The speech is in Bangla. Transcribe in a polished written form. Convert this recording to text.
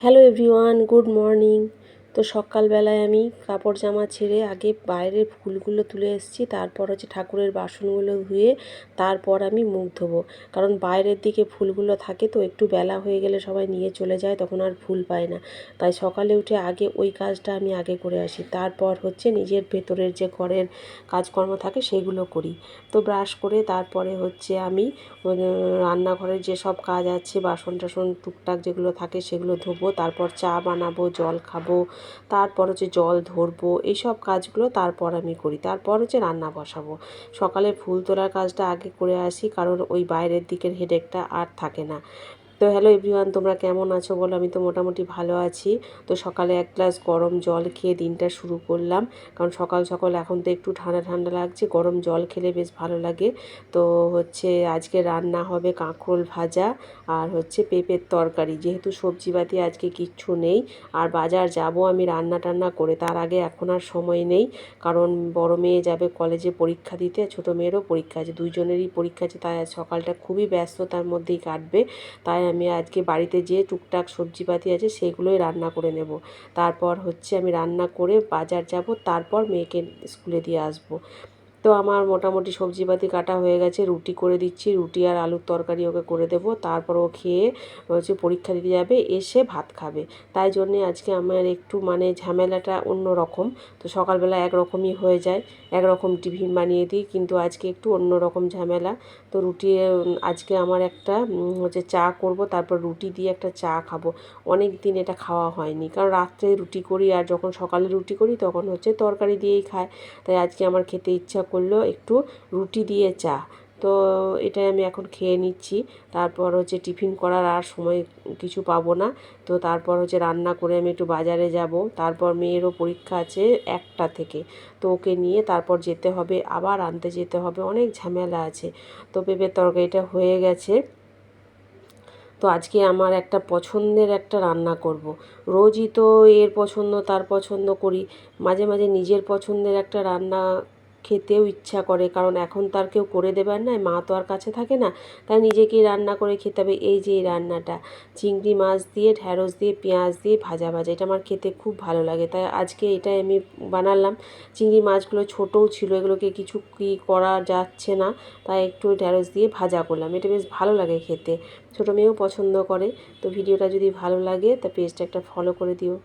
Hello everyone, good morning. তো সকালবেলায় আমি কাপড় জামা ছেড়ে আগে বাইরের ফুলগুলো তুলে এসেছি, তারপর ঠাকুরের বাসনগুলো ধুয়ে তারপর আমি মুখ ধোবো। কারণ বাইরের দিকে ফুলগুলো থাকে তো একটু বেলা হয়ে গেলে সবাই নিয়ে চলে যায়, তখন আর ফুল পায় না। তাই সকালে উঠে আগে ওই কাজটা আমি আগে করে আসি, তারপর নিজের ভেতরের যে ঘরের কাজকর্ম থাকে সেগুলো করি। তো ব্রাশ করে তারপরে আমি রান্নাঘরের যেসব কাজ আছে, বাসন টাসন টুকটাক যেগুলো থাকে সেগুলো ধোবো, তারপর চা বানাবো, জল খাবো, তারপর জল ধরবো, এইসব কাজগুলো তারপর আমি করি। তারপর রান্না বসাবো। সকালে ফুল তোলার কাজটা আগে করে আসি, কারণ ওই বাইরের দিকের হেডেকটা আর থাকে না। তো হ্যালো এভরিওয়ান, তোমরা কেমন আছো বলো? আমি তো মোটামুটি ভালো আছি। তো সকালে এক গ্লাস গরম জল খেয়ে দিনটা শুরু করলাম, কারণ সকাল সকাল এখন তো একটু ঠান্ডা ঠান্ডা লাগছে, গরম জল খেলে বেশ ভালো লাগে। তো আজকে রান্না হবে কাঁকরোল ভাজা আর পেঁপের তরকারি, যেহেতু সবজিপাতি আজকে কিচ্ছু নেই। আর বাজার যাব আমি রান্না টান্না করে, তার আগে এখন আর সময় নেই, কারণ বড় মেয়ে যাবে কলেজে পরীক্ষা দিতে, ছোটো মেয়েরও পরীক্ষা আছে, দুইজনেরই পরীক্ষা আছে। তাই আজ সকালটা খুবই ব্যস্ততার মধ্যেই কাটবে। তাই আমি আজকে বাড়িতে যে টুকটাক সবজিপাতি আছে সেগুলোই রান্না করে নেব। তারপর আমি রান্না করে বাজার যাব, তারপর মেয়েকে স্কুলে দিয়ে আসবো। তো আমার মোটামুটি সবজিপাতি কাটা হয়ে গেছে, রুটি করে দিচ্ছি, রুটি আর আলুর তরকারি ওকে করে দেবো। তারপর ও খেয়ে পরীক্ষা দিতে যাবে, এসে ভাত খাবে। তাই জন্যে আজকে আমার একটু ঝামেলাটা অন্য রকম। তো সকালবেলা একরকমই হয়ে যায়, একরকম টিফিন বানিয়ে দিই, কিন্তু আজকে একটু অন্য রকম ঝামেলা। তো রুটি আজকে আমার একটা চা করব, তারপর রুটি দিয়ে একটা চা খাবো। অনেক দিন এটা খাওয়া হয়নি, কারণ রাত্রে রুটি করি আর যখন সকালে রুটি করি তখন তরকারি দিয়েই খায়। তাই আজকে আমার খেতে ইচ্ছা করলো একটু রুটি দিয়ে চা। তো এটাই আমি এখন খেয়ে নিচ্ছি। তারপর টিফিন করার আর সময় কিছু পাবো না। তো তারপর রান্না করে আমি একটু বাজারে যাব, তারপর মেয়েরও পরীক্ষা আছে 1টা থেকে। তো ওকে নিয়ে তারপর যেতে হবে, আবার আনতে যেতে হবে, অনেক ঝামেলা আছে। তো পেঁপের তরকারিটা হয়ে গেছে। তো আজকে আমার একটা পছন্দের একটা রান্না করব। রোজই তো এর পছন্দ তার পছন্দ করি, মাঝে মাঝে নিজের পছন্দের একটা রান্না খেতেও ইচ্ছা করে, কারণ এখন তার কেউ করে দেবার নাই, মা তো আর কাছে থাকে না। তাই নিজেকেই রান্না করে খেতে হবে। এই যে এই রান্নাটা, চিংড়ি মাছ দিয়ে ঢ্যাঁড়স দিয়ে পেঁয়াজ দিয়ে ভাজা ভাজা, এটা আমার খেতে খুব ভালো লাগে। তাই আজকে এটাই আমি বানালাম। চিংড়ি মাছগুলো ছোটও ছিল, এগুলোকে কিছু করা যাচ্ছে না, তাই একটু ঢ্যাঁড়স দিয়ে ভাজা করলাম। এটা বেশ ভালো লাগে খেতে, ছোটো মেয়েও পছন্দ করে। তো ভিডিওটা যদি ভালো লাগে তা পেজটা একটা ফলো করে দিও।